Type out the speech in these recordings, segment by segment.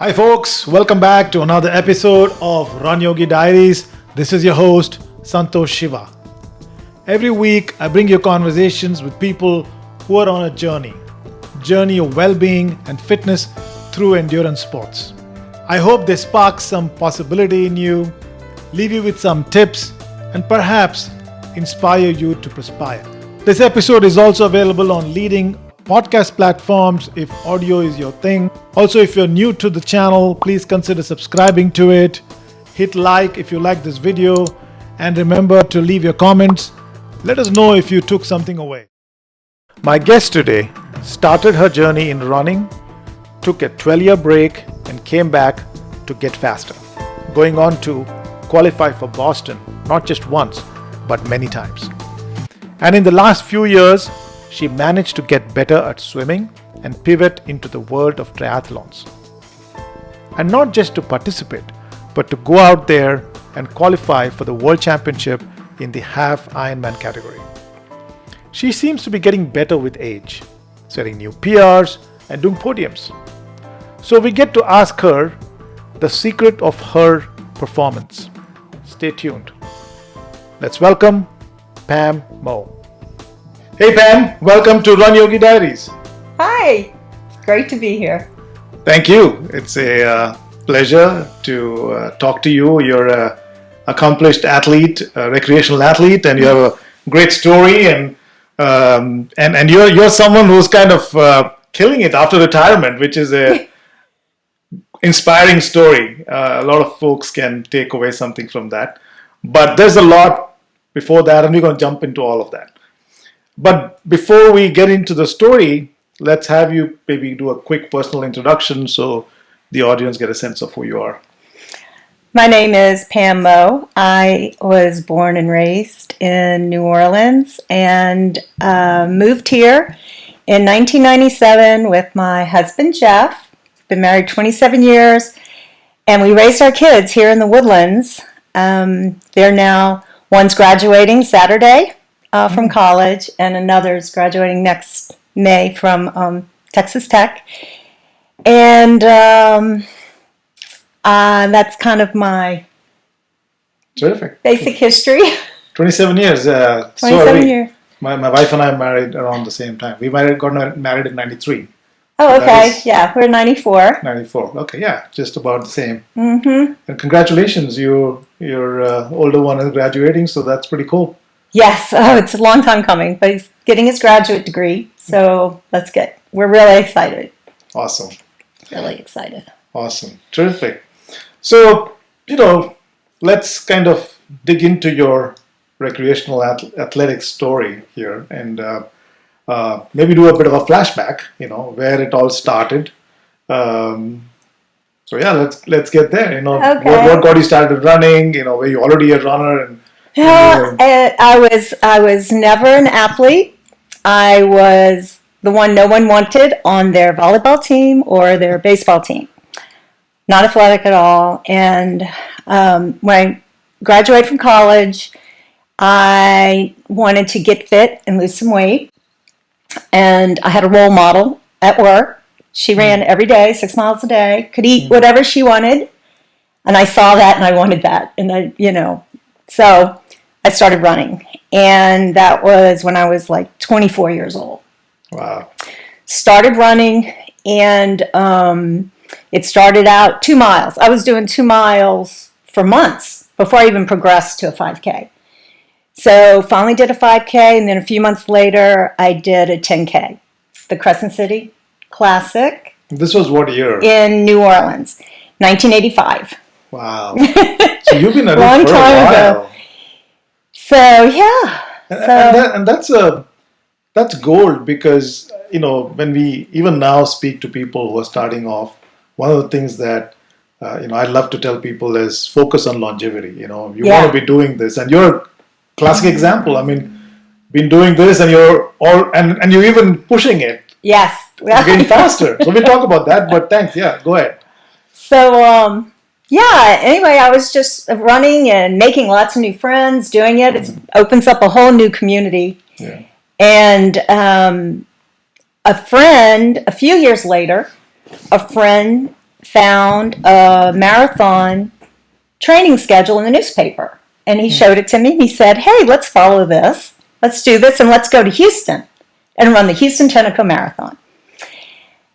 Hi folks, welcome back to another episode of RunYogi Diaries. This is your host, Santosh Shiva. Every week, I bring you conversations with people who are on a journey of well-being and fitness through endurance sports. I hope they spark some possibility in you, leave you with some tips, and perhaps inspire you to perspire. This episode is also available on leading podcast platforms if audio is your thing. Also, if you're new to the channel, please consider subscribing to it. Hit like if you like this video, and remember to leave your comments. Let us know if you took something away. My guest today started her journey in running, took a 12-year break, and came back to get faster, going on to qualify for Boston, not just once, but many times. And in the last few years, she managed to get better at swimming and pivot into the world of triathlons. And not just to participate, but to go out there and qualify for the World Championship in the half Ironman category. She seems to be getting better with age, setting new PRs and doing podiums. So we get to ask her the secret of her performance. Stay tuned. Let's welcome Pam Meaux. Hey Pam, welcome to RunYogi Diaries. Hi, great to be here. Thank you. It's a pleasure to talk to you. You're an accomplished athlete, a recreational athlete, and you have a great story. And you're someone who's kind of killing it after retirement, which is a inspiring story. A lot of folks can take away something from that. But there's a lot before that, and we're going to jump into all of that. But before we get into the story, let's have you maybe do a quick personal introduction so the audience get a sense of who you are. My name is Pam Meaux. I was born and raised in New Orleans and moved here in 1997 with my husband Jeff. Been married 27 years, and we raised our kids here in the Woodlands. They're now, one's graduating Saturday from college, and another's graduating next May from Texas Tech. And that's kind of my Terrific. Basic history. 27 years. 27 years. My wife and I married around the same time. We got married in 93. Oh, okay. Yeah, we're 94. 94. Okay, yeah, just about the same. Mm-hmm. And congratulations, your older one is graduating, so that's pretty cool. Yes. Oh, it's a long time coming, but he's getting his graduate degree, so that's good. We're really excited. Awesome. Really excited. Awesome. Terrific. So, let's kind of dig into your recreational athletics story here and maybe do a bit of a flashback, where it all started. So yeah, let's get there. Okay. What got you started running? Were you already a runner? And I was never an athlete. I was the one no one wanted on their volleyball team or their baseball team. Not athletic at all. And when I graduated from college, I wanted to get fit and lose some weight. And I had a role model at work. She ran every day, 6 miles a day, could eat whatever she wanted. And I saw that and I wanted that. And so I started running. And that was when I was like 24 years old. Wow. Started running, and it started out 2 miles. I was doing 2 miles for months before I even progressed to a 5K. So finally did a 5K, and then a few months later, I did a 10K, the Crescent City Classic. This was what year? In New Orleans, 1985. Wow. So you've been at Long it for time a while. ago. So yeah. And that's gold, because when we even now speak to people who are starting off, one of the things that I love to tell people is focus on longevity. You want to be doing this, and you're a classic example. I mean, been doing this, and you're and you're even pushing it. Yes. You're getting faster. So we'll talk about that. But thanks. Yeah, go ahead. So anyway, I was just running and making lots of new friends, doing it. It opens up a whole new community. Yeah. And a few years later, a friend found a marathon training schedule in the newspaper. And he showed it to me. He said, hey, let's follow this. Let's do this, and let's go to Houston and run the Houston Tenneco Marathon.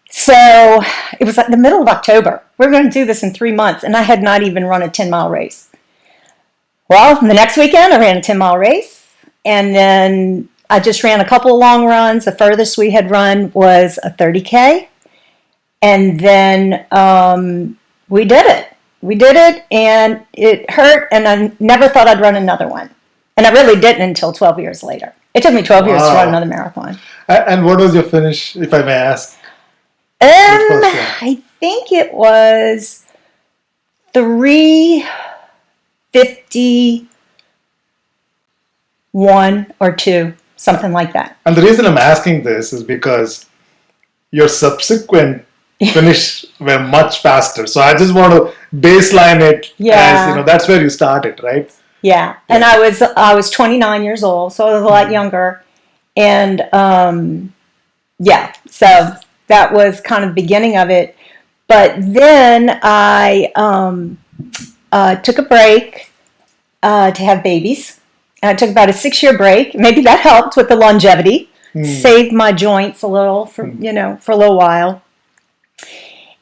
So it was like the middle of October. We were going to do this in 3 months, and I had not even run a 10-mile race. Well, the next weekend, I ran a 10-mile race, and then I just ran a couple of long runs. The furthest we had run was a 30K, and then we did it. We did it, and it hurt, and I never thought I'd run another one. And I really didn't until 12 years later. It took me 12 years to run another marathon. And what was your finish, if I may ask? I think it was 3:51 or 2, something like that. And the reason I'm asking this is because your subsequent finish were much faster. So I just want to baseline it as, that's where you started, right? Yeah. And I was 29 years old, so I was a lot younger. And so that was kind of the beginning of it. But then I took a break to have babies. And I took about a 6-year break. Maybe that helped with the longevity. Saved my joints a little for a little while.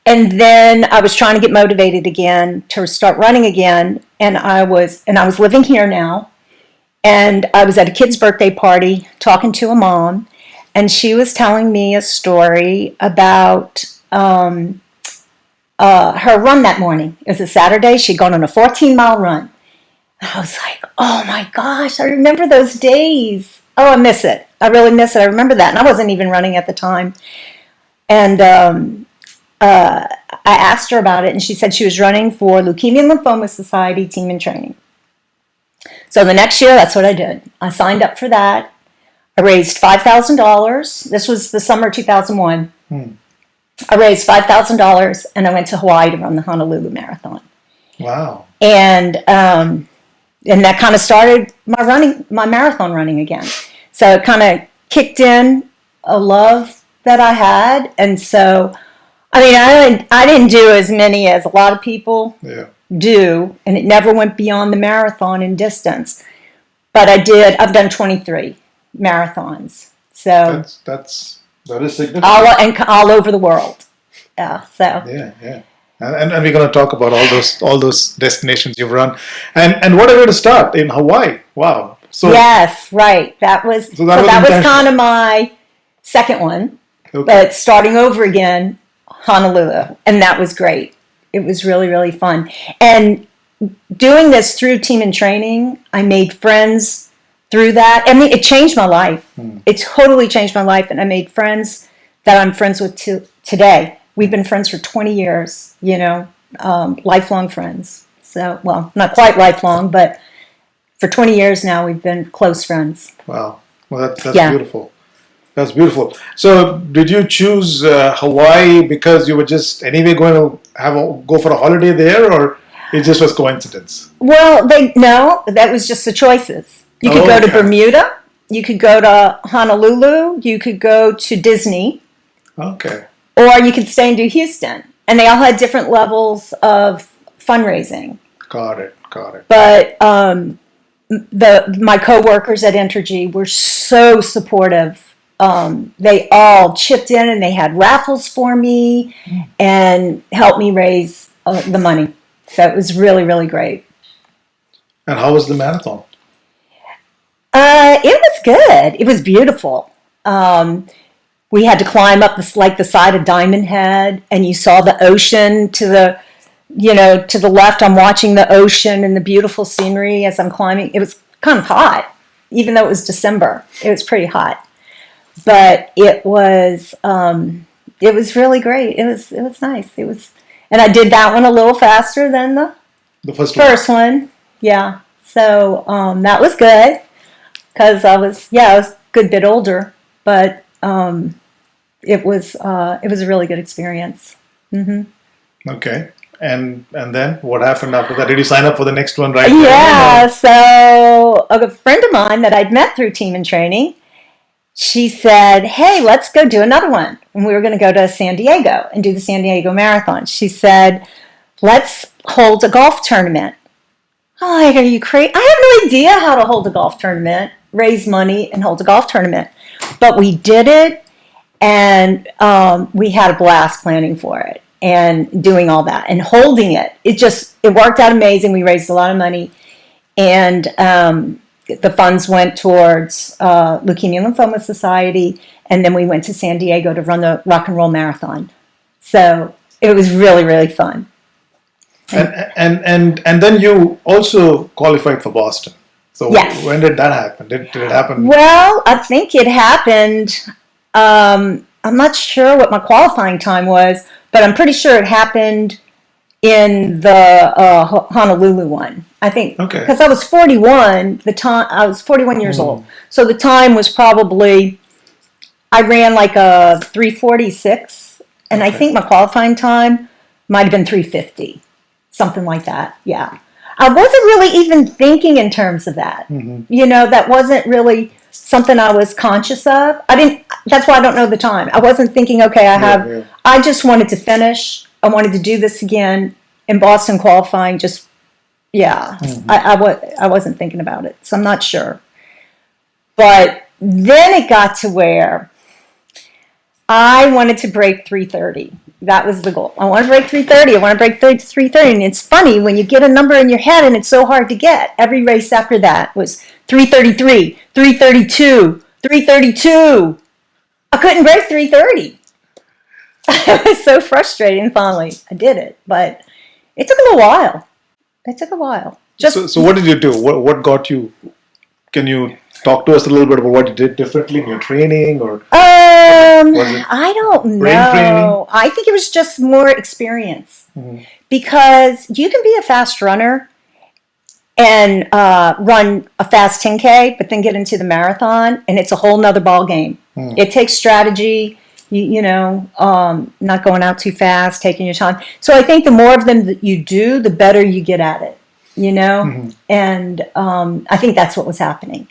And then I was trying to get motivated again to start running again. And I was living here now. And I was at a kid's birthday party talking to a mom. And she was telling me a story about her run that morning. It was a Saturday. She'd gone on a 14-mile run. And I was like, oh my gosh, I remember those days. Oh, I miss it. I really miss it. I remember that. And I wasn't even running at the time. And I asked her about it, and she said she was running for Leukemia and Lymphoma Society Team in Training. So the next year, that's what I did. I signed up for that. I raised $5,000. This was the summer of 2001. I raised $5,000, and I went to Hawaii to run the Honolulu Marathon. Wow. And that kind of started my marathon running again. So it kind of kicked in a love that I had, and so I didn't do as many as a lot of people do, and it never went beyond the marathon in distance. But I've done 23 marathons. So that is significant. All over the world. Yeah. And we're going to talk about all those destinations you've run. And what a way to start in Hawaii. Wow. So yes, right. That was kind of my second one. Okay. But starting over again, Honolulu, and that was great. It was really, really fun. And doing this through Team in Training, I made friends through that. I mean, it changed my life. It totally changed my life, and I made friends that I'm friends with today. We've been friends for 20 years, lifelong friends. So, well, not quite lifelong, but for 20 years now, we've been close friends. Wow. Well, that's beautiful. That's beautiful. So, did you choose Hawaii because you were just anyway going to go for a holiday there, or it just was coincidence? Well, no, that was just the choices. You could go to Bermuda, you could go to Honolulu, you could go to Disney. Okay. Or you could stay and do Houston, and they all had different levels of fundraising. Got it. But my coworkers at Entergy were so supportive. They all chipped in, and they had raffles for me and helped me raise the money. So it was really, really great. And how was the marathon? It was good. It was beautiful. We had to climb up the side of Diamond Head, and you saw the ocean to the left. I'm watching the ocean and the beautiful scenery as I'm climbing. It was kind of hot, even though it was December. It was pretty hot. But it was really great. It was nice. And I did that one a little faster than the first one. Yeah. So that was good because I was a good bit older, but it was a really good experience. Mm-hmm. Okay. And then what happened after that? Did you sign up for the next one right now? Yeah. So a friend of mine that I'd met through Team in Training she said, hey, let's go do another one. And we were going to go to San Diego and do the San Diego Marathon. She said, let's hold a golf tournament. I'm like, are you crazy? I have no idea how to hold a golf tournament, raise money and hold a golf tournament. But we did it, and we had a blast planning for it and doing all that and holding it. It worked out amazing. We raised a lot of money, and the funds went towards Leukemia Lymphoma Society, and then we went to San Diego to run the Rock and Roll Marathon. So it was really, really fun. And then you also qualified for Boston. So yes. When did that happen? Did it happen? Well, I think it happened. I'm not sure what my qualifying time was, but I'm pretty sure it happened in the Honolulu one. I think because I was 41. I was 41 years old, so the time was probably, I ran like a 3:46, and I think my qualifying time might have been 3:50, something like that. Yeah, I wasn't really even thinking in terms of that. That wasn't really something I was conscious of. That's why I don't know the time. I wasn't thinking, okay, I just wanted to finish. I wanted to do this again in Boston qualifying. I wasn't thinking about it, so I'm not sure. But then it got to where I wanted to break 3:30. That was the goal. I want to break 3:30. I want to break 3:30. And it's funny when you get a number in your head and it's so hard to get. Every race after that was 3:33, 3:32, 3:32. I couldn't break 3:30. It was so frustrating. Finally, I did it, but it took a little while. So what did you do? What got you? Can you talk to us a little bit about what you did differently in your training, or I don't know. Training? I think it was just more experience, because you can be a fast runner and run a fast 10K, but then get into the marathon, and it's a whole nother ball game. It takes strategy. Not going out too fast, taking your time. So I think the more of them that you do, the better you get at it, And I think that's what was happening.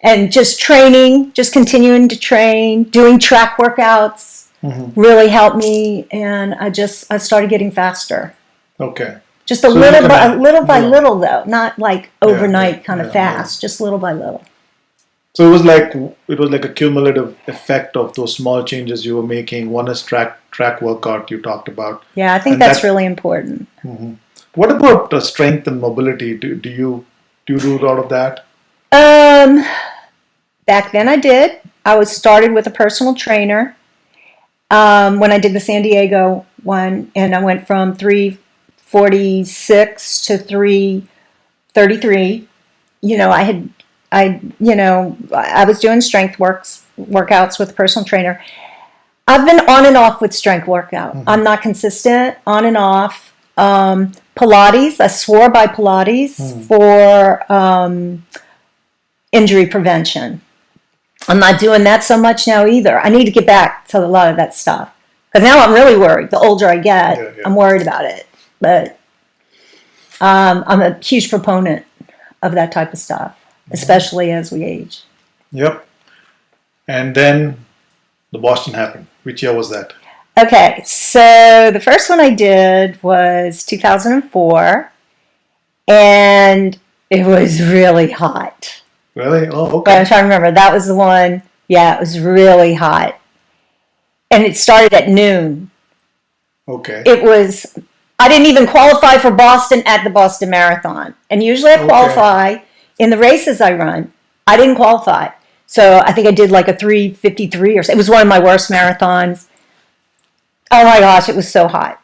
And just training, just continuing to train, doing track workouts really helped me. And I started getting faster. Okay. Just little by little, though, not like overnight kind of fast, just little by little. So it was like a cumulative effect of those small changes you were making. One is track workout you talked about. Yeah, I think that's really important. What about strength and mobility? Do you do a lot of that? Back then I did. I was started with a personal trainer when I did the San Diego one, and I went from 3:46 to 3:33. I was doing strength workouts with a personal trainer. I've been on and off with strength workout. I'm not consistent, on and off. Pilates, I swore by Pilates for injury prevention. I'm not doing that so much now either. I need to get back to a lot of that stuff. Because now I'm really worried. The older I get, I'm worried about it. But I'm a huge proponent of that type of stuff, especially as we age. Yep. And then the Boston happened. Which year was that? Okay, so the first one I did was 2004, and it was really hot. Really? Oh, okay. But I'm trying to remember. That was the one. Yeah, it was really hot. And it started at noon. Okay. I didn't even qualify for Boston at the Boston Marathon. And usually I qualify in the races I run. I didn't qualify. So I think I did like a 3:53 or so. It was one of my worst marathons. Oh my gosh, it was so hot.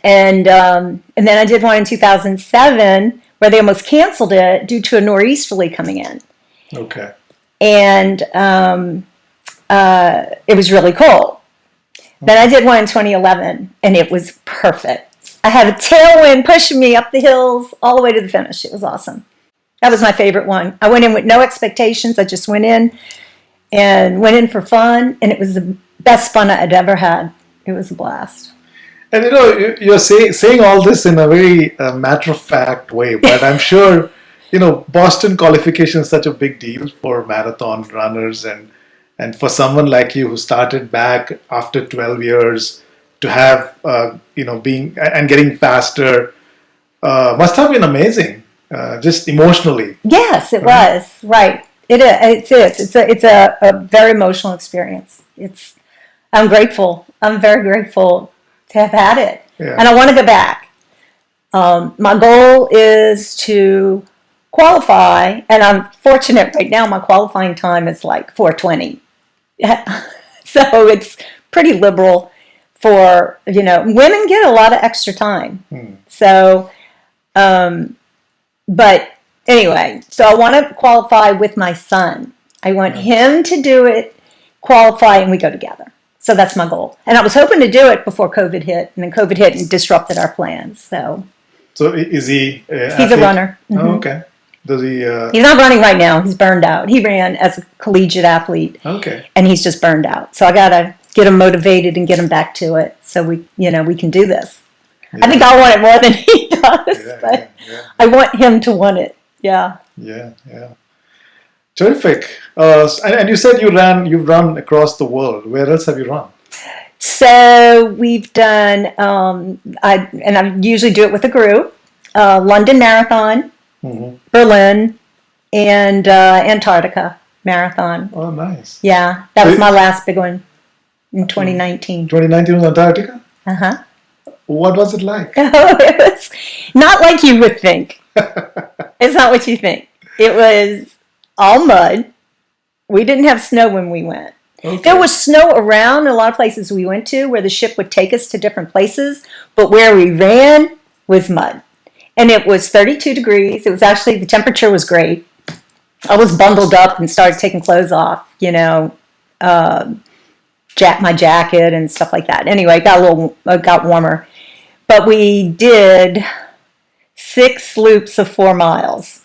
And then I did one in 2007 where they almost canceled it due to a nor'easterly coming in. Okay. And it was really cold. Then I did one in 2011, and it was perfect. I had a tailwind pushing me up the hills all the way to the finish. It was awesome. That was my favorite one. I went in with no expectations. I just went in for fun, and it was the best fun I'd ever had. It was a blast. And you're saying all this in a very matter-of-fact way, but I'm sure, Boston qualification is such a big deal for marathon runners, and And for someone like you who started back after 12 years to have, being and getting faster, must have been amazing, just emotionally. Yes, it was. Right. It is. It's a very emotional experience. I'm grateful. I'm very grateful to have had it. Yeah. And I want to go back. My goal is to qualify, and I'm fortunate right now. My qualifying time is like 4:20, so it's pretty liberal for women get a lot of extra time. So, but anyway, so I want to qualify with my son. I want him to do it, qualify, and we go together. So that's my goal. And I was hoping to do it before COVID hit, and then COVID hit and disrupted our plans. So is he? He's a runner. Mm-hmm. Oh, okay. Does he? He's not running right now. He's burned out. He ran as a collegiate athlete. Okay. And he's just burned out. So I gotta get him motivated and get him back to it, so we can do this. Yeah. I think I want it more than he does, but I want him to want it. Yeah. Yeah. Terrific. And you said you've run across the world. Where else have you run? So we've done, I usually do it with a group, London Marathon, Berlin, and Antarctica Marathon. Oh, nice. Yeah, that was my last big one in 2019. 2019 was Antarctica? Uh-huh. What was it like? Oh, it was not like you would think. It's not what you think. It was all mud. We didn't have snow when we went. Okay. There was snow around a lot of places we went to where the ship would take us to different places, but where we ran was mud. And it was 32 degrees. It was actually, the temperature was great. I was bundled up and started taking clothes off, my jacket and stuff like that. Anyway, it got warmer. But we did 6 loops of 4 miles.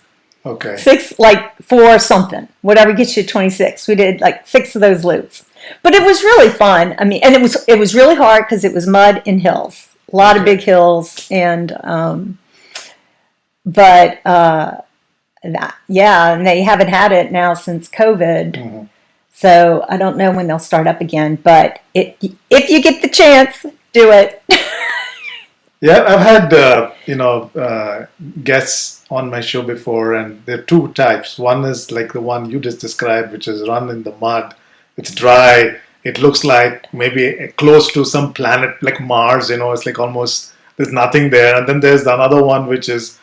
Okay. 6, like 4 something, whatever gets you 26. We did like 6 of those loops, but it was really fun. I mean, and it was really hard because it was mud and hills, a lot of big hills, and and they haven't had it now since COVID. Mm-hmm. So I don't know when they'll start up again, but if you get the chance, do it. Yeah, I've had guests on my show before, and there are 2 types. One is like the one you just described, which is run in the mud. It's dry. It looks like maybe close to some planet like Mars. It's like almost there's nothing there. And then there's another one which is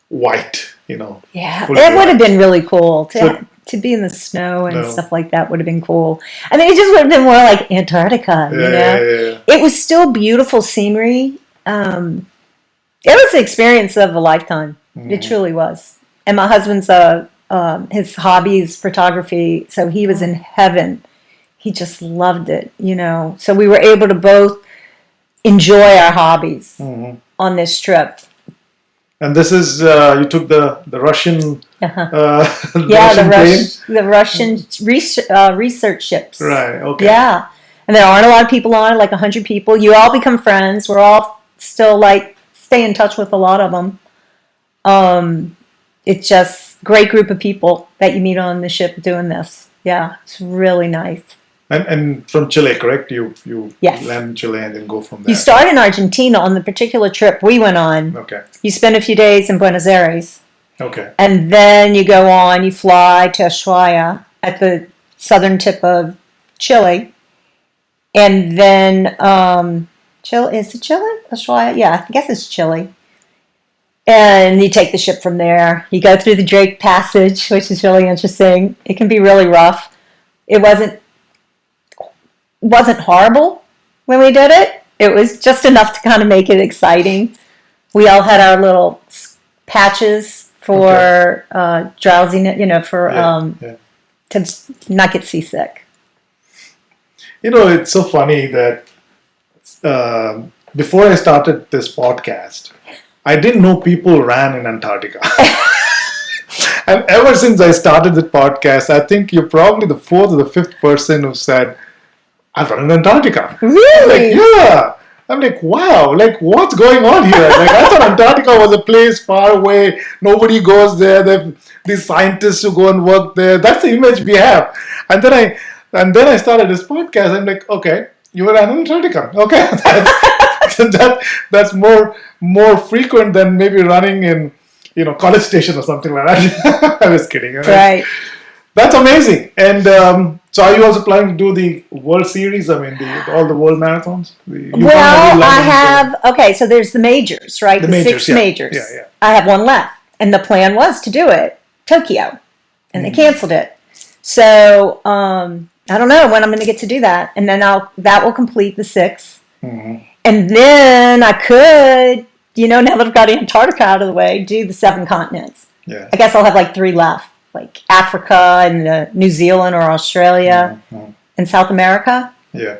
white. Yeah, it would have been really cool to be in the snow and stuff like that. Would have been cool. I mean, it just would have been more like Antarctica. Yeah. It was still beautiful scenery. It was the experience of a lifetime. Mm-hmm. It truly was. And my husband's his hobby is photography, so he was in heaven. He just loved it, So we were able to both enjoy our hobbies on this trip. And this is you took the Russian the Russian research ships. Right. Okay. Yeah, and there aren't a lot of people on it, like 100 people. You all become friends. We're all still stay in touch with a lot of them. It's just great group of people that you meet on the ship doing this. Yeah, it's really nice. And from Chile, correct? You yes. land in Chile and then go from there. You start in Argentina on the particular trip we went on. Okay. You spend a few days in Buenos Aires. Okay. And then you go on, you fly to Ushuaia at the southern tip of Chile. And then Chile, is it Chile? Ushuaia? Yeah, I guess it's Chile. And you take the ship from there. You go through the Drake Passage, which is really interesting. It can be really rough. It wasn't horrible when we did it. It was just enough to kind of make it exciting. We all had our little patches for drowsiness, to not get seasick. It's so funny that before I started this podcast, I didn't know people ran in Antarctica. And ever since I started the podcast, I think you're probably the 4th or the 5th person who said, I've run in Antarctica. Really? Yeah. I'm like, wow, what's going on here? I thought Antarctica was a place far away. Nobody goes there. These scientists who go and work there. That's the image we have. And then And then I started this podcast. I'm like, okay, you were an Antarctica. Okay, that's more frequent than maybe running in College Station or something like that. I was kidding. Right. That's amazing. And so, are you also planning to do the World Series? I mean, all the world marathons. Well, I have. Okay, so there's the majors, right? The majors, 6 majors. Yeah. I have one left, and the plan was to do it Tokyo, and they canceled it. So I don't know when I'm going to get to do that, and then that will complete the 6. Mm-hmm. And then I could, now that I've got Antarctica out of the way, do the 7 continents. Yeah. I guess I'll have like 3 left, like Africa and New Zealand or Australia and South America. Yeah.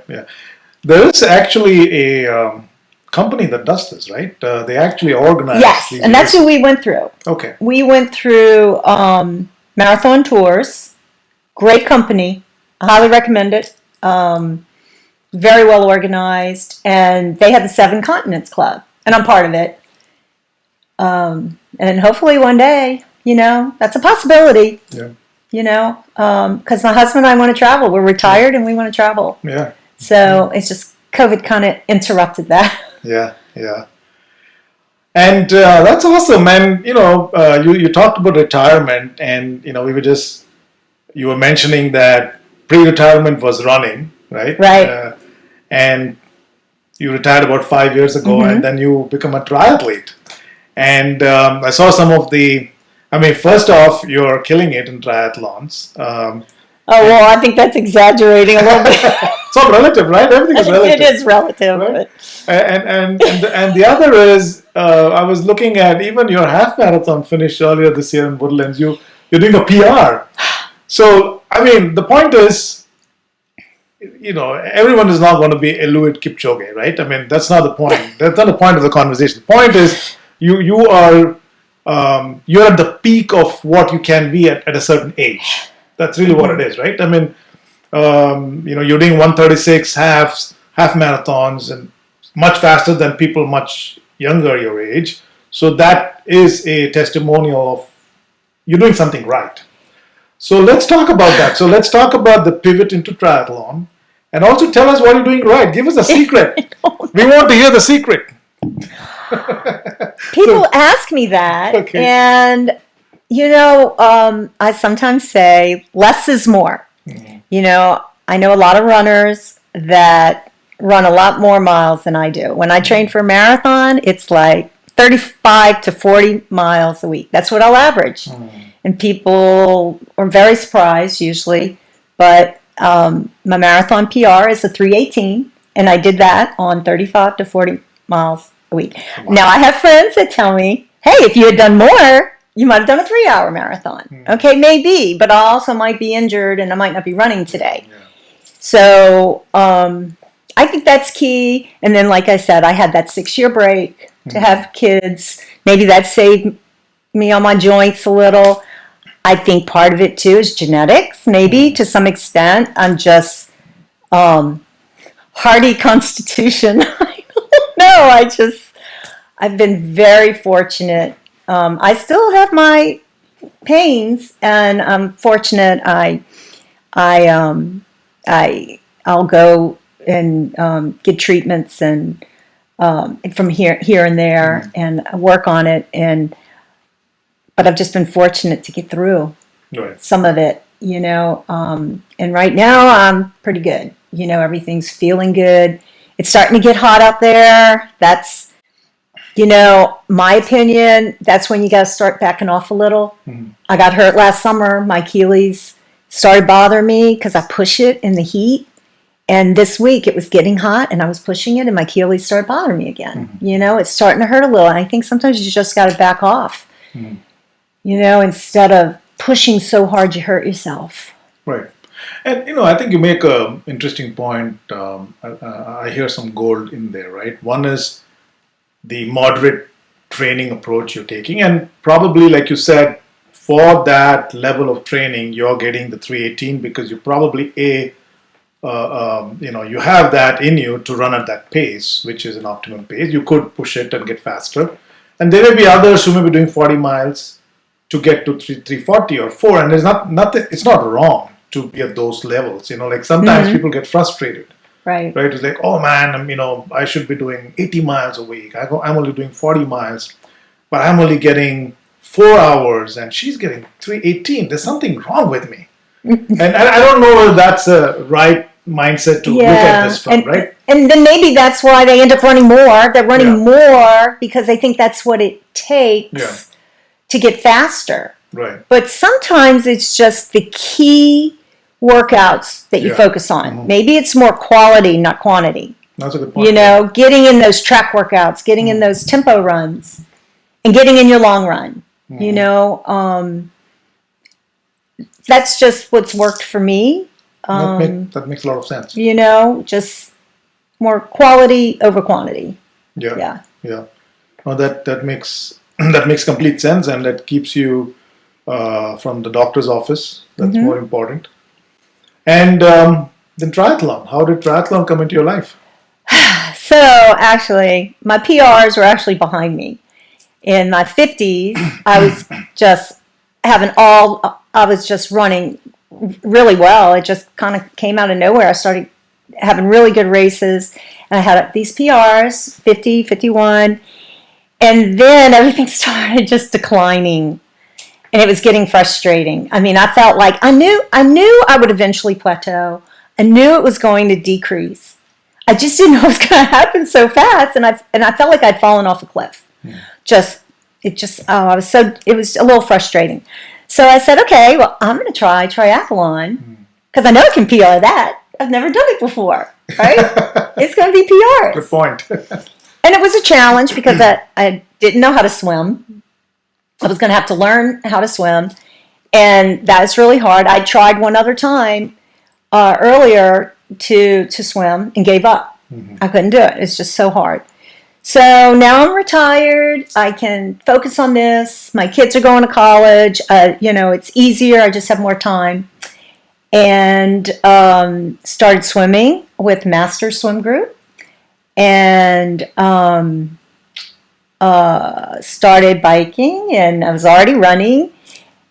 There is actually a company that does this, right? They actually organize. Yes, and that's who we went through. Okay. We went through Marathon Tours. Great company. I highly recommend it. Very well organized, and they had the 7 Continents Club, and I'm part of it. And hopefully one day, that's a possibility. Yeah. Because my husband and I want to travel. We're retired and we want to travel. Yeah. So it's just COVID kind of interrupted that. Yeah. And that's awesome, man. You talked about retirement, and you were mentioning that pre-retirement was running, right? Right. And you retired about 5 years ago, and then you become a triathlete. And I saw some of first off, you're killing it in triathlons. I think that's exaggerating a little bit. It's all relative, right? Everything is relative. It is relative. Right? And the other is, I was looking at even your half marathon finish earlier this year in Woodlands. You're doing a PR. So, the point is, everyone is not going to be Eliud Kipchoge, right? That's not the point. That's not the point of the conversation. The point is, you're at the peak of what you can be at a certain age. That's really what it is, right? You're doing 136 half marathons and much faster than people much younger your age. So that is a testimonial of you're doing something right. So let's talk about that. So let's talk about the pivot into triathlon, and also tell us what you're doing right. Give us a secret. We want to hear the secret. People ask me that, okay. And I sometimes say less is more. Mm-hmm. I know a lot of runners that run a lot more miles than I do. When I train for a marathon, it's like 35 to 40 miles a week. That's what I'll average. Mm-hmm. And people are very surprised usually, but my marathon PR is a 3:18, and I did that on 35 to 40 miles a week. Wow. Now, I have friends that tell me, hey, if you had done more, you might have done a 3-hour marathon. Mm. Okay, maybe, but I also might be injured and I might not be running today. Yeah. So I think that's key. And then, like I said, I had that 6-year break to have kids. Maybe that saved me on my joints a little. I think part of it, too, is genetics, maybe, to some extent. I'm just hardy constitution. I don't know. I've been very fortunate. I still have my pains, and I'm fortunate. I'll go and get treatments and from here and there and work on it. But I've just been fortunate to get through some of it, and right now I'm pretty good. Everything's feeling good. It's starting to get hot out there. That's, my opinion, that's when you got to start backing off a little. Mm-hmm. I got hurt last summer. My Achilles started bothering me because I push it in the heat. And this week it was getting hot and I was pushing it and my Achilles started bothering me again. Mm-hmm. It's starting to hurt a little. And I think sometimes you just got to back off. Mm-hmm. Instead of pushing so hard you hurt yourself. Right. And, I think you make an interesting point. I hear some gold in there, right? One is the moderate training approach you're taking. And probably, like you said, for that level of training, you're getting the 318 because you probably, you have that in you to run at that pace, which is an optimum pace. You could push it and get faster. And there may be others who may be doing 40 miles to get to 340 or 4, and there's nothing. It's not wrong. to be at those levels. Like sometimes people get frustrated. Right. Right? It's like, oh man, I should be doing 80 miles a week. I'm only doing 40 miles, but I'm only getting 4 hours, and she's getting 318. There's something wrong with me. And I don't know whether that's the right mindset to look at this from, right? And then maybe that's why they end up running more. They're running more because they think that's what it takes to get faster. Right. But sometimes it's just the key workouts that you focus on. Maybe it's more quality, not quantity. That's a good point. Getting in those track workouts, getting in those tempo runs, and getting in your long run. That's just what's worked for me. That makes a lot of sense. Just more quality over quantity. Yeah. Well, that makes complete sense, and that keeps you from the doctor's office. That's more important. And then triathlon. How did triathlon come into your life? So actually, my PRs were actually behind me. In my 50s, I was just I was just running really well. It just kind of came out of nowhere. I started having really good races, and I had these PRs, 50, 51, and then everything started just declining. And it was getting frustrating. I mean, I felt like I knew I would eventually plateau. I knew it was going to decrease. I just didn't know it was going to happen so fast, and I felt like I'd fallen off a cliff. It was a little frustrating. So I said, okay, well, I'm going to try triathlon because I know I can PR that. I've never done it before, right? It's going to be PRs. Good point. And it was a challenge because I didn't know how to swim. I was going to have to learn how to swim, and that's really hard. I tried one other time earlier to swim and gave up. I couldn't do it. It's just so hard. So now I'm retired. I can focus on this. My kids are going to college. It's easier. I just have more time. And started swimming with Master Swim Group. And started biking, and I was already running,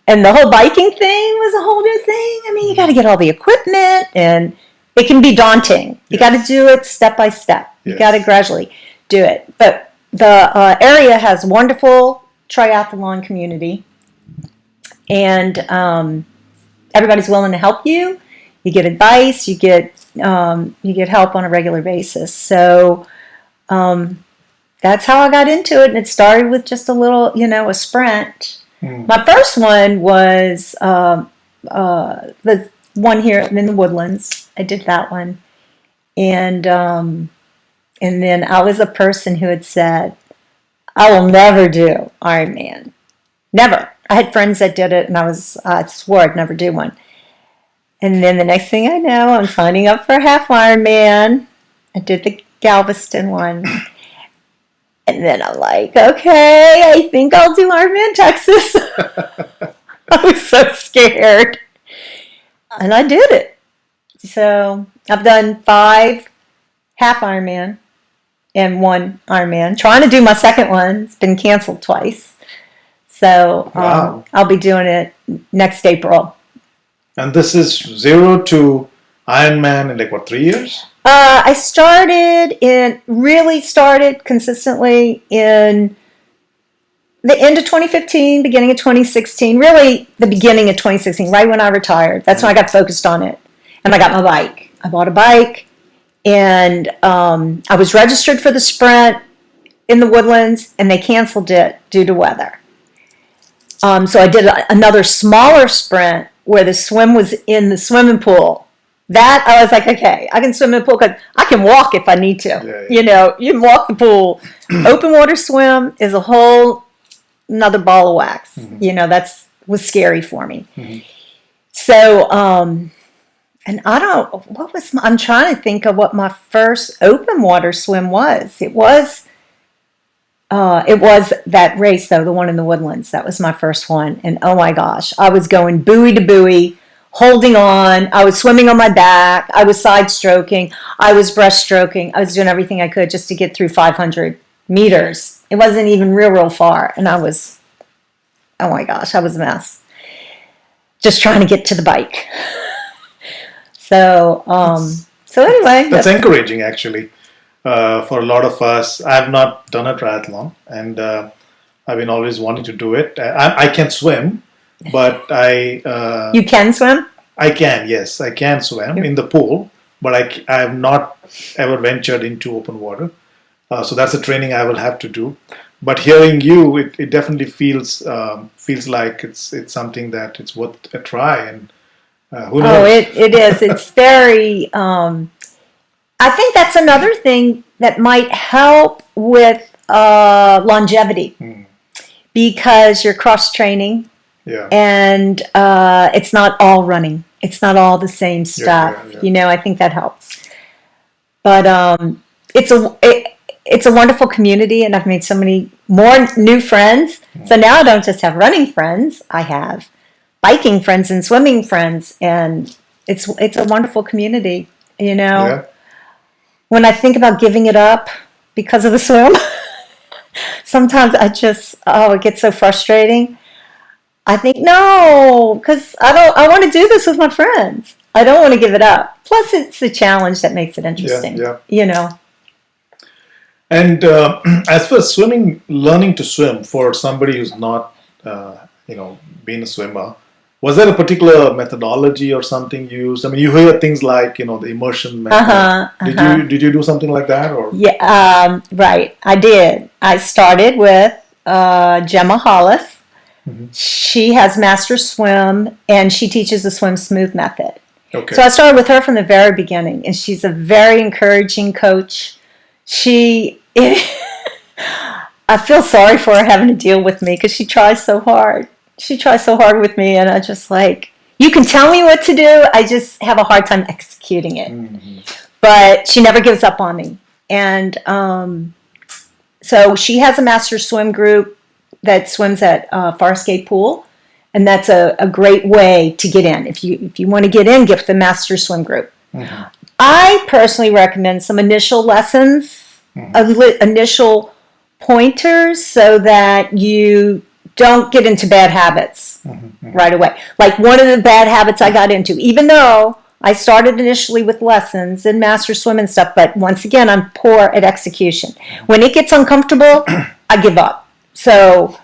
and the whole biking thing was a whole new thing. I mean, you got to get all the equipment, and it can be daunting. You got to do it step by step. You got to gradually do it. But the area has wonderful triathlon community, and everybody's willing to help you. You get advice. You get help on a regular basis. So that's how I got into it, and it started with just a little, a sprint. My first one was the one here in the Woodlands. I did that one, and then I was a person who had said, "I will never do Ironman, never." I had friends that did it, and I swore I'd never do one. And then the next thing I know, I'm signing up for a half Ironman. I did the Galveston one. And then I'm like, okay, I think I'll do Ironman Texas. I was so scared. And I did it. So I've done 5 half Ironman and 1 Ironman. Trying to do my second one. It's been canceled twice. So I'll be doing it next April. And this is 0 to Ironman in 3 years? I really started consistently in the end of 2015, beginning of 2016, really the beginning of 2016, right when I retired. That's when I got focused on it. And I got my bike. I bought a bike, and I was registered for the sprint in the Woodlands, and they canceled it due to weather. So I did another smaller sprint where the swim was in the swimming pool. That, I was like, okay, I can swim in the pool because I can walk if I need to. You can walk the pool. Open water swim is a whole another ball of wax. That's was scary for me. So, and I'm trying to think of what my first open water swim was. It was that race, though, the one in the Woodlands. That was my first one. And oh my gosh, I was going buoy to buoy, holding on. I was swimming on my back. I was side stroking. I was breaststroking. I was doing everything I could just to get through 500 meters. It wasn't even real far. And oh my gosh, I was a mess. Just trying to get to the bike. So, so anyway, That's encouraging, actually, for a lot of us. I have not done a triathlon, and I've been always wanting to do it. I can swim, but you can swim? I can, yes, I can swim in the pool, but I have not ever ventured into open water. So that's a training I will have to do. But hearing you, it definitely feels like it's something that it's worth a try. And who knows? Oh, it is. It's very. I think that's another thing that might help with longevity because you're cross training. Yeah. And it's not all running. It's not all the same stuff. Yeah. I think that helps. But it's a wonderful community, and I've made so many more new friends. So now I don't just have running friends. I have biking friends and swimming friends, and it's a wonderful community. Yeah. When I think about giving it up because of the swim, sometimes it gets so frustrating. I think, no, because I want to do this with my friends. I don't want to give it up. Plus, it's the challenge that makes it interesting. Yeah. And as for swimming, learning to swim for somebody who's not, been a swimmer, was there a particular methodology or something used? I mean, you hear things like, the immersion method. Did you do something like that? Or? Yeah, right. I did. I started with Gemma Hollis. Mm-hmm. She has Master Swim, and she teaches the Swim Smooth method. Okay. So I started with her from the very beginning, and she's a very encouraging coach. I feel sorry for her having to deal with me because she tries so hard. She tries so hard with me, and I just you can tell me what to do. I just have a hard time executing it. Mm-hmm. But she never gives up on me. And so she has a Master Swim group that swims at Forest Gate Pool, and that's a great way to get in. If you want to get in, get the Master Swim group. Mm-hmm. I personally recommend some initial lessons, initial pointers, so that you don't get into bad habits right away. Like one of the bad habits I got into, even though I started initially with lessons and Master Swim and stuff, but once again, I'm poor at execution. When it gets uncomfortable, I give up. So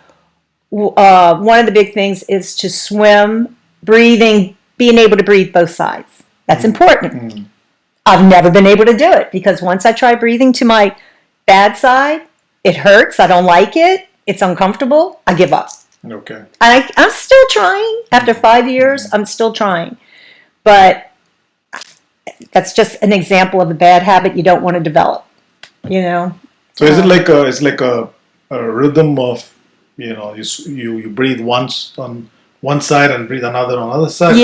one of the big things is to swim, breathing, being able to breathe both sides. That's important. I've never been able to do it because once I try breathing to my bad side, it hurts. I don't like it. It's uncomfortable. I give up. Okay. I'm still trying. After 5 years, I'm still trying. But that's just an example of a bad habit you don't want to develop. So is it like a rhythm of you breathe once on one side and breathe another on the other side?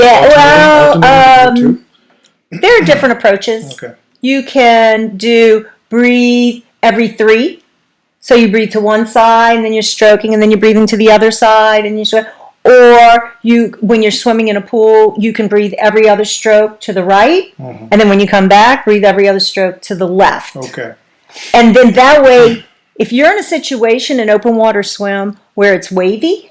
There are different approaches. Okay. You can breathe every 3. So you breathe to one side, and then you're stroking, and then you're breathing to the other side, and or when you're swimming in a pool, you can breathe every other stroke to the right, and then when you come back, breathe every other stroke to the left. Okay. And then that way, if you're in a situation in open water swim where it's wavy,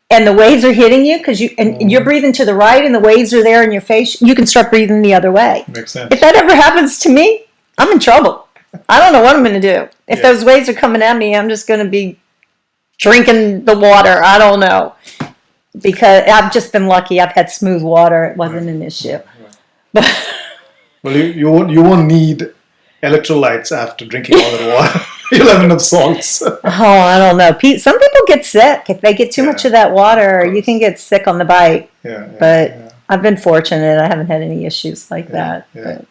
and the waves are hitting you and you're breathing to the right, and the waves are there in your face, you can start breathing the other way. Makes sense. If that ever happens to me, I'm in trouble. I don't know what I'm going to do. If those waves are coming at me, I'm just going to be drinking the water. I don't know. Because I've just been lucky. I've had smooth water. It wasn't an issue. Right. Well, you won't need electrolytes after drinking all that water. You'll have enough salts. I don't know. Some people get sick. If they get too much of that water, you can get sick on the bike. But I've been fortunate. I haven't had any issues like that. Yeah.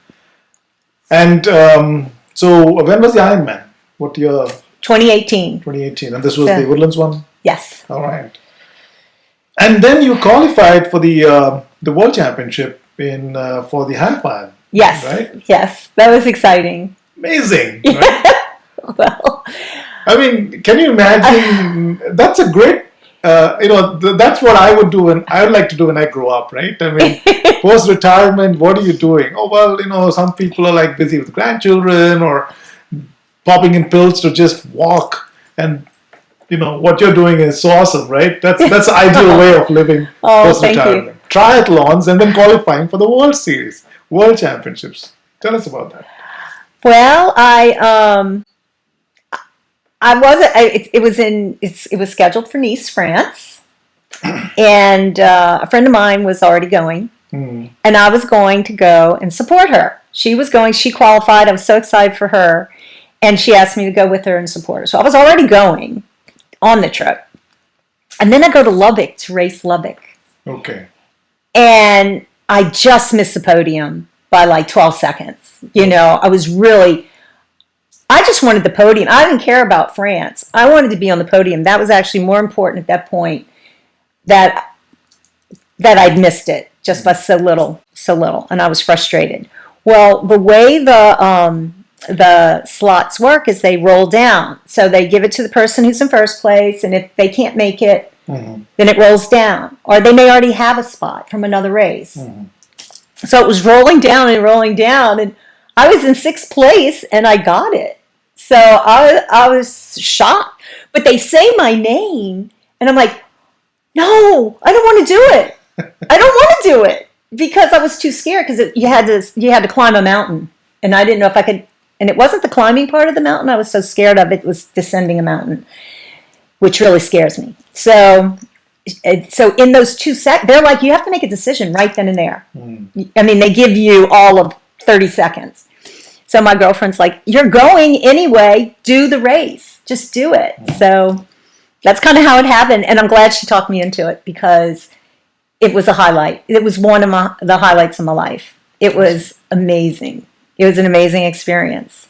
And so when was the Ironman? What year? 2018. 2018. And this was the Woodlands one? Yes. All right. And then you qualified for the World Championship for the half Iron. Yes. Right? Yes. That was exciting. Amazing. Yeah. Right? Well, I mean, can you imagine? That's a great, that's what I would do and I would like to do when I grow up, right? I mean, post-retirement, what are you doing? Oh, well, some people are like busy with grandchildren or popping in pills to just walk. And, what you're doing is so awesome, right? That's the ideal way of living post-retirement. Triathlons and then qualifying for the World Series. World Championships. Tell us about that. Well, I wasn't. It was scheduled for Nice, France, and a friend of mine was already going, and I was going to go and support her. She was going. She qualified. I was so excited for her, and she asked me to go with her and support her. So I was already going on the trip, and then I go to Lubbock to race Lubbock. Okay. And I just missed the podium by like 12 seconds. You know, I just wanted the podium. I didn't care about France. I wanted to be on the podium. That was actually more important at that point, that I'd missed it just by so little. And I was frustrated. Well, the way the slots work is they roll down. So they give it to the person who's in first place, and if they can't make it, then it rolls down. Or they may already have a spot from another race. So it was rolling down, and I was in sixth place, and I got it. So I was shocked. But they say my name, and I'm like, no, I don't want to do it. I don't want to do it. Because I was too scared, because you had to climb a mountain. And I didn't know if I could, and it wasn't the climbing part of the mountain I was so scared of, it was descending a mountain, which really scares me. So in those 2 seconds, they're like, you have to make a decision right then and there. I mean, they give you all of 30 seconds. So my girlfriend's like, you're going anyway, do the race. Just do it. So that's kind of how it happened. And I'm glad she talked me into it, because it was a highlight. It was one of the highlights of my life. It was amazing. It was an amazing experience.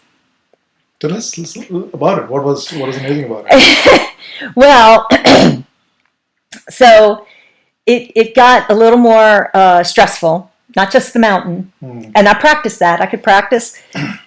Tell us about it. What was amazing about it? Well, so it got a little more stressful, not just the mountain. And I practiced that. I could practice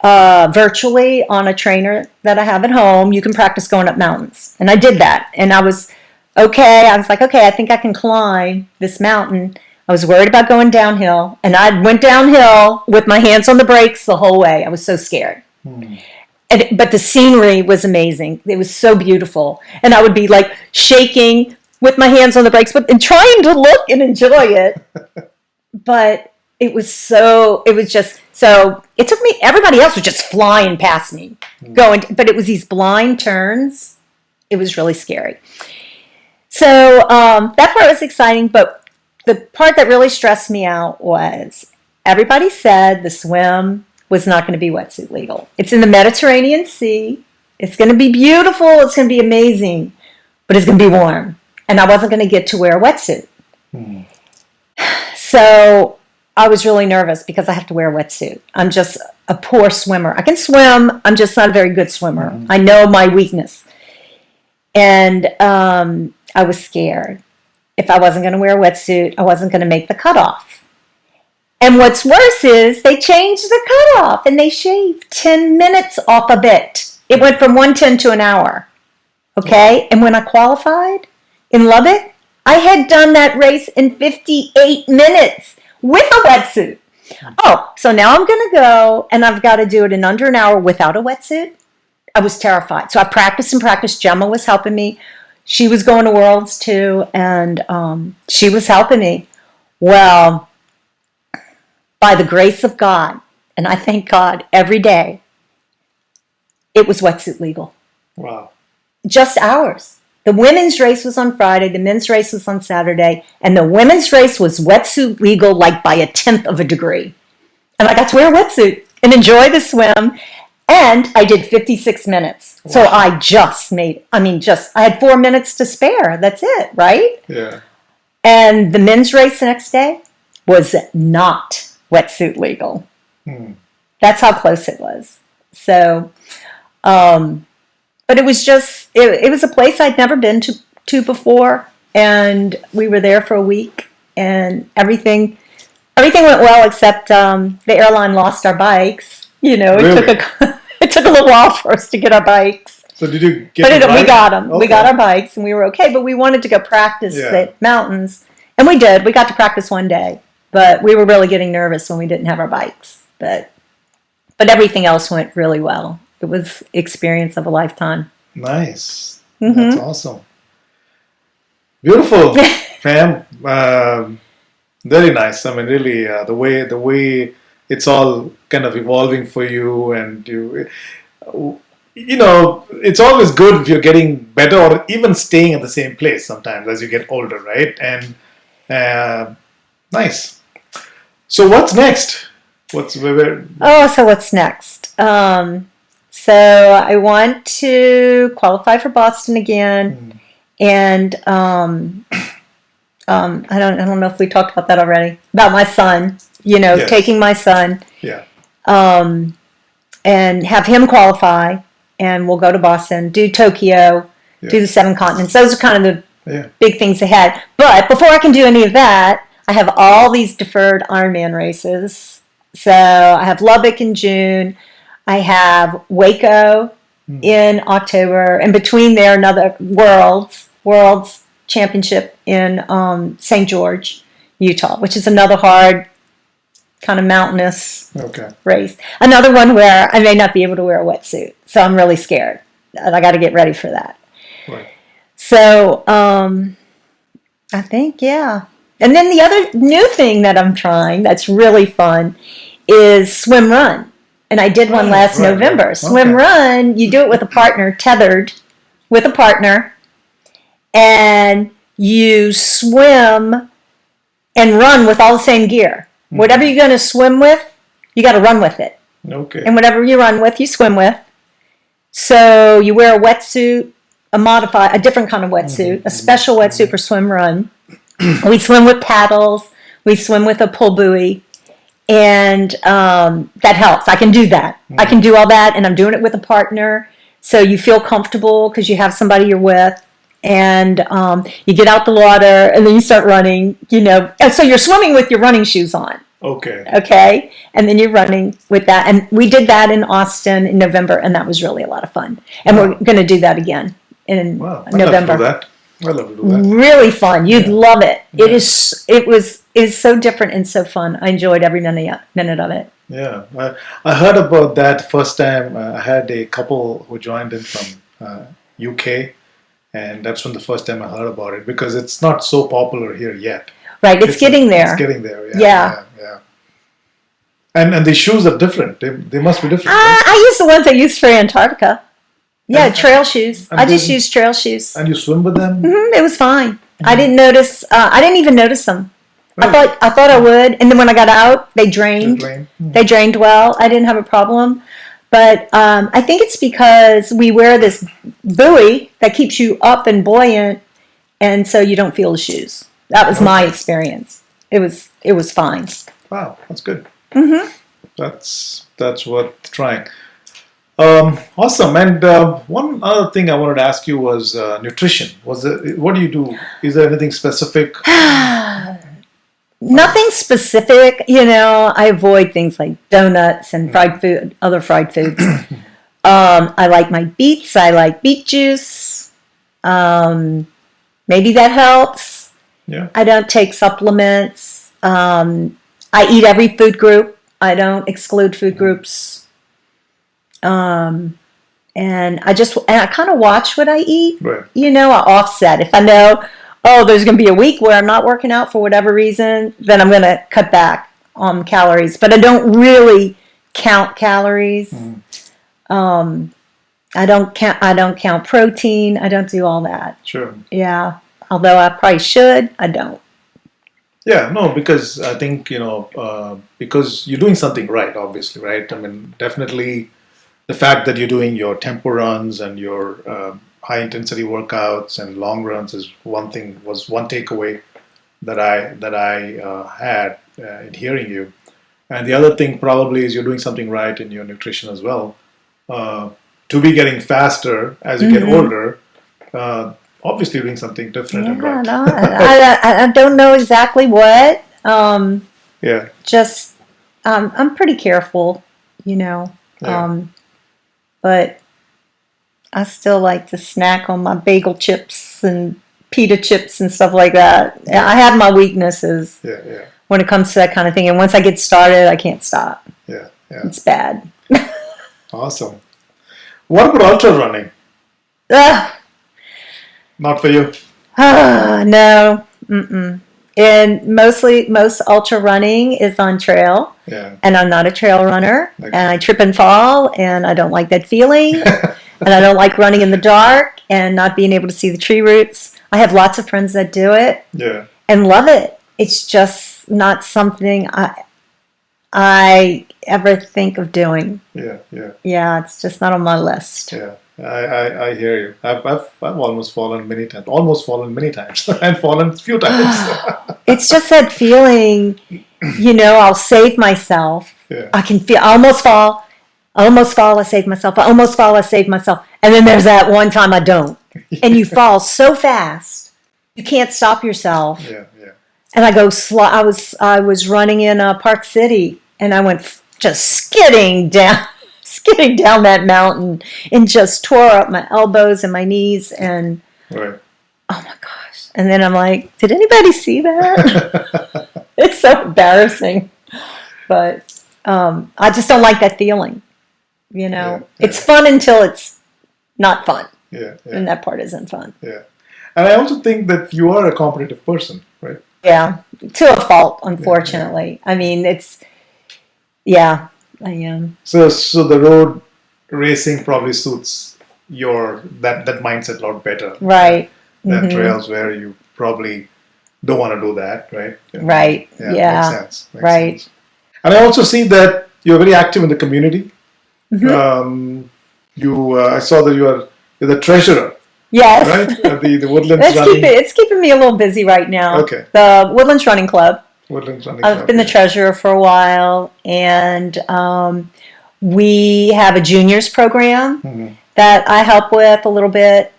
virtually on a trainer that I have at home. You can practice going up mountains. And I did that. And I was okay. I was like, okay, I think I can climb this mountain. I was worried about going downhill. And I went downhill with my hands on the brakes the whole way. I was so scared. But the scenery was amazing. It was so beautiful. And I would be like shaking with my hands on the brakes and trying to look and enjoy it. But it took me, everybody else was just flying past me, but it was these blind turns. It was really scary. So that part was exciting, but the part that really stressed me out was everybody said the swim was not going to be wetsuit legal. It's in the Mediterranean Sea. It's going to be beautiful. It's going to be amazing, but it's going to be warm. And I wasn't going to get to wear a wetsuit. So I was really nervous because I have to wear a wetsuit. I'm just a poor swimmer. I can swim. I'm just not a very good swimmer. I know my weakness. And I was scared. If I wasn't going to wear a wetsuit, I wasn't going to make the cutoff. And what's worse is they changed the cutoff and they shaved 10 minutes off of it. It went from 1:10 to an hour. Okay? And when I qualified in Lubbock, I had done that race in 58 minutes with a wetsuit. Oh, so now I'm going to go and I've got to do it in under an hour without a wetsuit. I was terrified. So I practiced and practiced. Gemma was helping me. She was going to Worlds too, and she was helping me. Well, by the grace of God, and I thank God every day, it was wetsuit legal. Wow. Just ours. The women's race was on Friday, the men's race was on Saturday, and the women's race was wetsuit legal like by 1/10 of a degree. And I got to wear a wetsuit and enjoy the swim, and I did 56 minutes. Wow. So I just made, I had 4 minutes to spare. That's it, right? Yeah. And the men's race the next day was not wetsuit legal. That's how close it was. So, but it was just, it was a place I'd never been to before, and we were there for a week, and everything went well except the airline lost our bikes. You know, it took a little while for us to get our bikes. So did you get them? We got them. Okay. We got our bikes, and we were okay, but we wanted to go practice the mountains, and we did. We got to practice one day, but we were really getting nervous when we didn't have our bikes. But everything else went really well. It was experience of a lifetime. Nice. That's awesome. Beautiful, Pam. Very nice. I mean, really, the way it's all kind of evolving for you, and it's always good if you're getting better or even staying at the same place sometimes as you get older, right? And nice. So what's next? So what's next? So I want to qualify for Boston again, and I don't know if we talked about that already, about my son. Yes. Taking my son, Yeah. and have him qualify, and we'll go to Boston, do Tokyo, do the 7 continents. Those are kind of the big things ahead. But before I can do any of that, I have all these deferred Ironman races. So I have Lubbock in June. I have Waco in October. And between there, another Worlds Championship in St. George, Utah, which is another hard kind of mountainous race. Another one where I may not be able to wear a wetsuit. So I'm really scared. And I got to get ready for that. Right. So I think, And then the other new thing that I'm trying that's really fun is swim run. And I did one last November. Swim run, you do it with a partner, tethered with a partner, and you swim and run with all the same gear. Whatever you're going to swim with, you got to run with it. Okay. And whatever you run with, you swim with. So you wear a wetsuit, a different kind of wetsuit, a special wetsuit for swim run. We swim with paddles. We swim with a pull buoy. And that helps. I can do that. I can do all that, and I'm doing it with a partner. So you feel comfortable because you have somebody you're with. And you get out the water, and then you start running, And so you're swimming with your running shoes on. Okay. And then you're running with that. And we did that in Austin in November, and that was really a lot of fun. And we're going to do that again in November. I'd love to do that. Really fun. You'd love it. It's so different and so fun. I enjoyed every minute of it. Yeah. I heard about that first time. I had a couple who joined in from UK. And that's when the first time I heard about it, because it's not so popular here yet. Right, it's getting there. It's getting there, yeah. And the shoes are different. They must be different. Right? I use the ones I used for Antarctica. Yeah, trail shoes. I just use trail shoes. And you swim with them? It was fine. I didn't notice. I didn't even notice them. Really? I thought I would, and then when I got out, they drained. They drained well. I didn't have a problem. But I think it's because we wear this buoy that keeps you up and buoyant, and so you don't feel the shoes. That was my experience. It was fine. Wow, that's good. That's worth trying. Awesome. And one other thing I wanted to ask you was nutrition. What do you do? Is there anything specific? Nothing specific, I avoid things like donuts and other fried foods. I like my beets. I like beet juice. Maybe that helps. Yeah. I don't take supplements. I eat every food group. I don't exclude food groups. And I kind of watch what I eat. Right. I offset. If I know, there's going to be a week where I'm not working out for whatever reason, then I'm going to cut back on calories. But I don't really count calories. I don't count protein. I don't do all that. Sure. Yeah. Although I probably should, I don't. Yeah, no, because I think, because you're doing something right, obviously, right? I mean, definitely the fact that you're doing your tempo runs and your high intensity workouts and long runs was one takeaway that I had in hearing you. And the other thing probably is you're doing something right in your nutrition as well. To be getting faster as you get older, obviously doing something different and right. No, I don't know exactly what. Just I'm pretty careful, but I still like to snack on my bagel chips and pita chips and stuff like that. I have my weaknesses when it comes to that kind of thing, and once I get started, I can't stop. Yeah. It's bad. Awesome. What about ultra running? Not for you? No. And most ultra running is on trail. Yeah. And I'm not a trail runner. Okay. And I trip and fall, and I don't like that feeling. And I don't like running in the dark and not being able to see the tree roots. I have lots of friends that do it. Yeah. And love it. It's just not something I ever think of doing. Yeah. Yeah. Yeah, it's just not on my list. Yeah. I hear you. I've almost fallen many times. And fallen a few times. It's just that feeling, I'll save myself. Yeah. I can feel, I almost fall, I save myself. I almost fall, I save myself. And then there's that one time I don't. And you fall so fast, you can't stop yourself. Yeah. Yeah. And I go I was running in Park City, and I went just skidding down that mountain, and just tore up my elbows and my knees, and Right. oh my gosh. And then I'm like, did anybody see that? It's so embarrassing. But I just don't like that feeling. Yeah. It's fun until it's not fun. Yeah. Yeah. And that part isn't fun. Yeah. And I also think that you are a competitive person, right? Yeah, to a fault, unfortunately. Yeah. I mean, I am. So the road racing probably suits your that mindset a lot better. Right. Than trails where you probably don't want to do that, right? Right. Yeah. Makes sense. Right. Sense. And I also see that you're very active in the community. Mm-hmm. I saw that you're the treasurer. Yes. Right? At the Woodlands running. It's keeping me a little busy right now. Okay. The Woodlands Running Club. I've been the treasurer for a while, and we have a juniors program that I help with a little bit.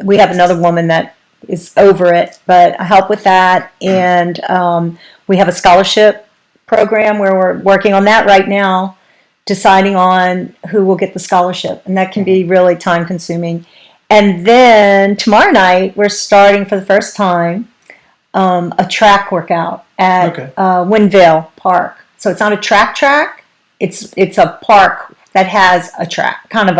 We have another woman that is over it, but I help with that, and we have a scholarship program where we're working on that right now, deciding on who will get the scholarship, and that can be really time consuming. And then tomorrow night, we're starting for the first time a track workout at Windvale Park. So it's not a track. It's a park that has a track, kind of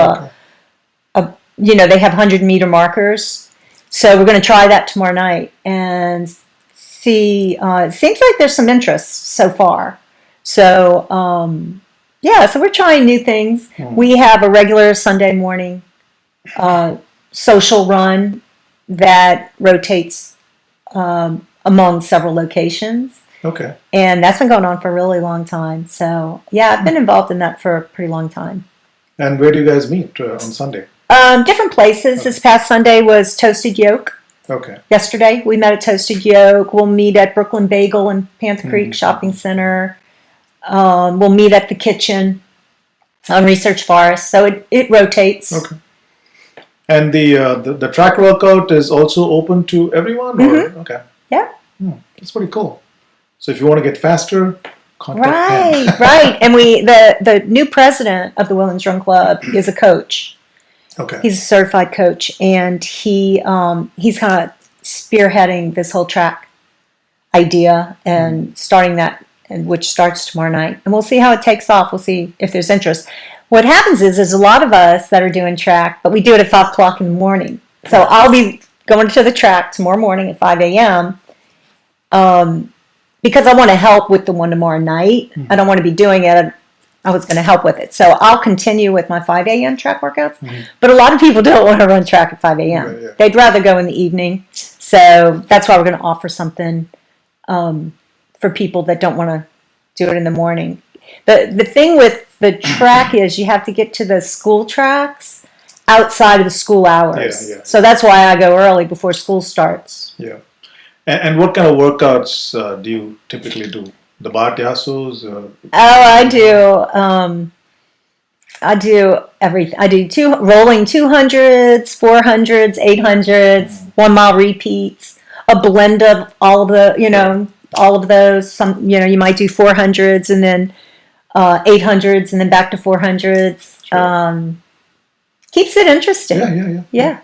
they have 100-meter markers. So we're going to try that tomorrow night and see. It seems like there's some interest so far. So, so we're trying new things. We have a regular Sunday morning social run that rotates among several locations. Okay. And that's been going on for a really long time. So, I've been involved in that for a pretty long time. And where do you guys meet on Sunday? Different places. Okay. This past Sunday was Toasted Yolk. Okay. Yesterday, we met at Toasted Yolk. We'll meet at Brooklyn Bagel and Panther Creek Shopping Center. We'll meet at the Kitchen on Research Forest. So it rotates. Okay. And the track workout is also open to everyone? Or? Okay. Yeah. That's pretty cool. So if you want to get faster, contact Pam. Right. And the new president of the Woodlands Run Club is a coach. Okay. He's a certified coach, and he's kind of spearheading this whole track idea and starting that, which starts tomorrow night. And we'll see how it takes off. We'll see if there's interest. What happens is there's a lot of us that are doing track, but we do it at 5 o'clock in the morning. So I'll be going to the track tomorrow morning at 5 a.m. Because I want to help with the one tomorrow night. I don't want to be doing it. I was going to help with it. So I'll continue with my 5 a.m. track workouts. But a lot of people don't want to run track at 5 a.m. Yeah. They'd rather go in the evening. So that's why we're going to offer something for people that don't want to do it in the morning. The thing with the track is you have to get to the school tracks outside of the school hours. Yeah. So that's why I go early before school starts. Yeah. And what kind of workouts do you typically do? The Bhatyasos? I do everything. I do rolling 200s, 400s, 800s, 1 mile repeats, a blend of all of those. Some, you might do 400s and then 800s and then back to 400s. Sure. Keeps it interesting. Yeah.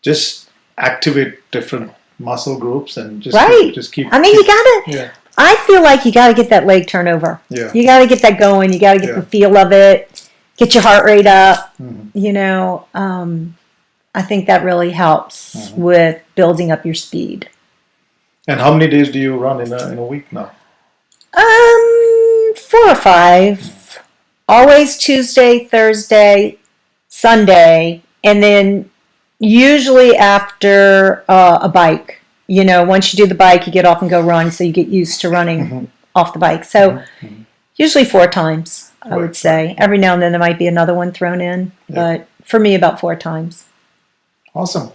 Just activate different muscle groups and just keep. I mean, you gotta. Yeah. I feel like you gotta get that leg turnover. Yeah. You gotta get that going. You gotta get the feel of it. Get your heart rate up. I think that really helps with building up your speed. And how many days do you run in a week now? 4 or 5. Always Tuesday, Thursday, Sunday, and then usually after a bike. Once you do the bike, you get off and go run, so you get used to running off the bike. So usually 4 times, I would say. Every now and then there might be another one thrown in, but for me, about 4 times. Awesome.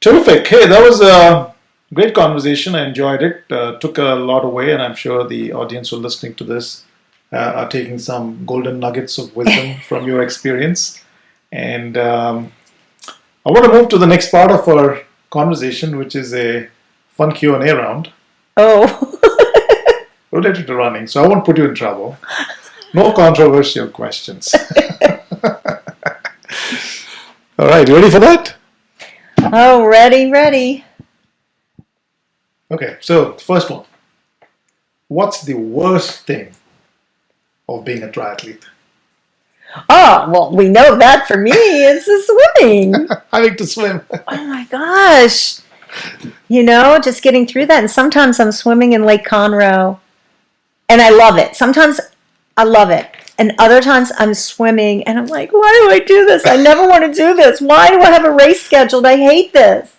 Terrific. Hey, that was a great conversation. I enjoyed it. Took a lot away, and I'm sure the audience who are listening to this are taking some golden nuggets of wisdom from your experience. And I want to move to the next part of our conversation, which is a fun Q&A round. Oh. Related to running. So I won't put you in trouble. No controversial questions. All right, you ready for that? Oh, ready. Okay, so the first one. What's the worst thing of being a triathlete? Oh, well, we know that for me is the swimming. Having to swim. Oh my gosh. Just getting through that. And sometimes I'm swimming in Lake Conroe and I love it. Sometimes I love it. And other times I'm swimming and I'm like, why do I do this? I never want to do this. Why do I have a race scheduled? I hate this.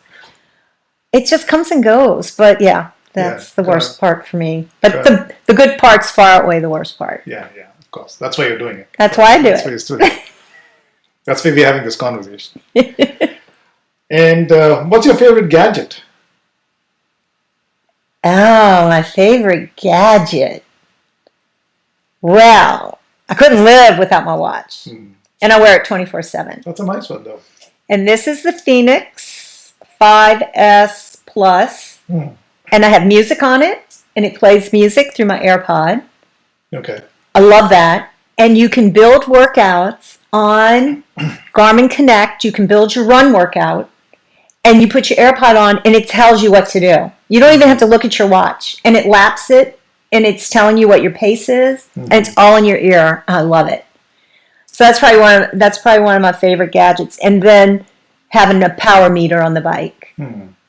It just comes and goes. But yeah, that's the worst part for me. But the good parts far outweigh the worst part. Yeah, of course. That's why you're doing it. That's why I do it. That's why we're having this conversation. And what's your favorite gadget? Oh, my favorite gadget. Well, I couldn't live without my watch. And I wear it 24/7. That's a nice one, though. And this is the Phoenix 5S Plus. And I have music on it, and it plays music through my AirPod. Okay. I love that. And you can build workouts on Garmin Connect. You can build your run workout, and you put your AirPod on, and it tells you what to do. You don't even have to look at your watch. And it laps it, and it's telling you what your pace is, and it's all in your ear. I love it. So that's probably one of my favorite gadgets. And then having a power meter on the bike.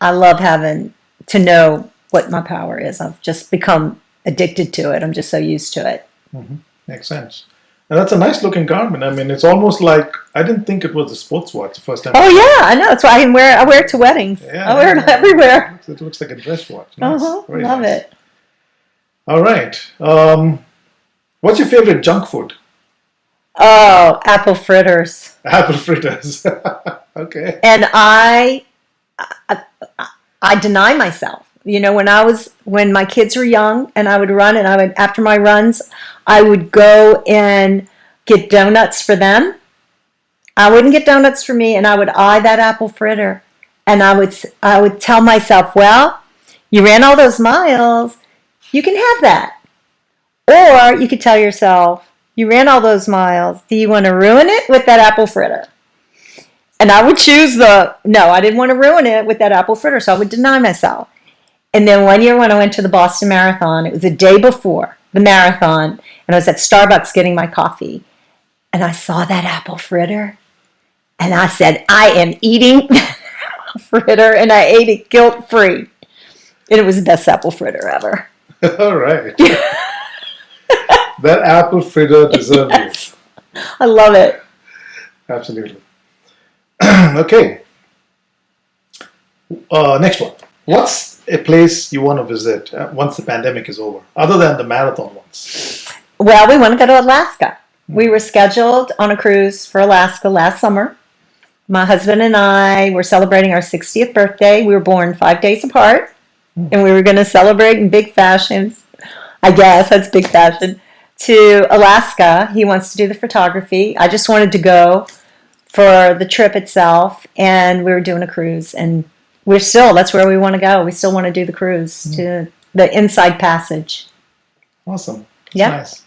I love having to know what my power is. I've just become addicted to it. I'm just so used to it. Makes sense. And that's a nice looking Garmin. I mean, it's almost like, I didn't think it was a sports watch the first time. Oh yeah, I know. That's why I wear it to weddings. I wear it everywhere. It looks like a dress watch. Nice. Love it. All right. What's your favorite junk food? Oh, apple fritters. Apple fritters. Okay. And I deny myself. When my kids were young and I would run, and after my runs, I would go and get donuts for them. I wouldn't get donuts for me, and I would eye that apple fritter, and I would tell myself, well, you ran all those miles, you can have that. Or you could tell yourself, you ran all those miles, do you want to ruin it with that apple fritter? And I would choose no, I didn't want to ruin it with that apple fritter, so I would deny myself. And then one year when I went to the Boston Marathon, it was the day before the marathon, and I was at Starbucks getting my coffee, and I saw that apple fritter, and I said, I am eating that apple fritter, and I ate it guilt-free. And it was the best apple fritter ever. All right. That apple fritter deserves you. I love it. Absolutely. Okay. Next one. What's a place you want to visit once the pandemic is over, other than the marathon ones? Well, we want to go to Alaska. We were scheduled on a cruise for Alaska last summer. My husband and I were celebrating our 60th birthday. We were born 5 days apart, and we were going to celebrate in big fashion. I guess that's big fashion. To Alaska. He wants to do the photography. I just wanted to go for the trip itself, and we were doing a cruise, and that's where we want to go. We still want to do the cruise to the Inside Passage. Awesome. That's nice.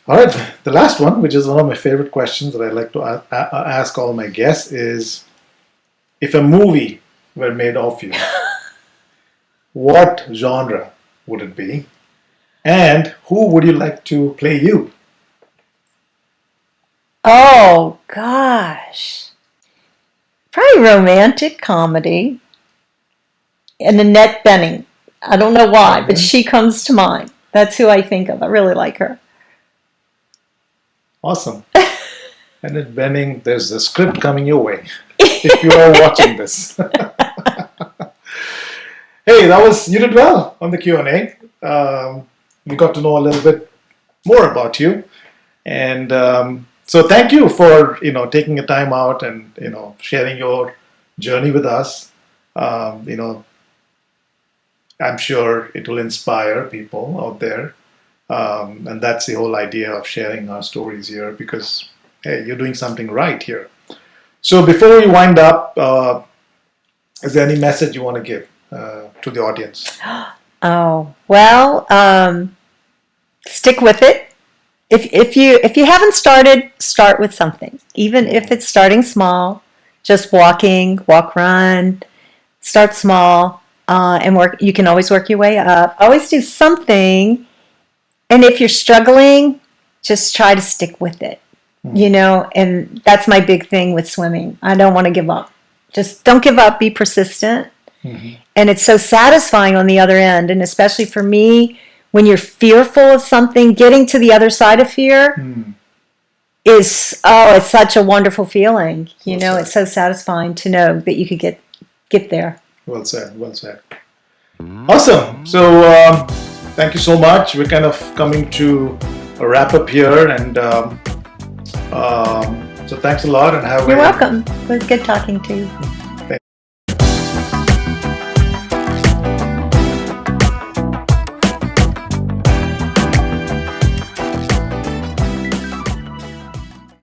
All right. The last one, which is one of my favorite questions that I like to ask all my guests, is if a movie were made of you, what genre would it be? And who would you like to play you? Oh, gosh. Probably romantic comedy. and Annette Benning. I don't know why, but she comes to mind. That's who I think of. I really like her. Awesome. And then Benning, there's a script coming your way if you are watching this. Hey, you did well on the Q&A. We got to know a little bit more about you. And so thank you for, taking a time out and, sharing your journey with us. I'm sure it will inspire people out there. And that's the whole idea of sharing our stories here because, hey, you're doing something right here. So before we wind up, is there any message you want to give to the audience? Oh, well, stick with it. If you haven't started, start with something. Even if it's starting small, just walk, run, start small, and work. You can always work your way up. Always do something. And if you're struggling, just try to stick with it. And that's my big thing with swimming. I don't want to give up. Just don't give up. Be persistent. Mm-hmm. And it's so satisfying on the other end. And especially for me, when you're fearful of something, getting to the other side of fear it's such a wonderful feeling. It's so satisfying to know that you could get there. Well said. Awesome. So thank you so much. We're kind of coming to a wrap up here. And so thanks a lot. And You're welcome. It was good talking to you.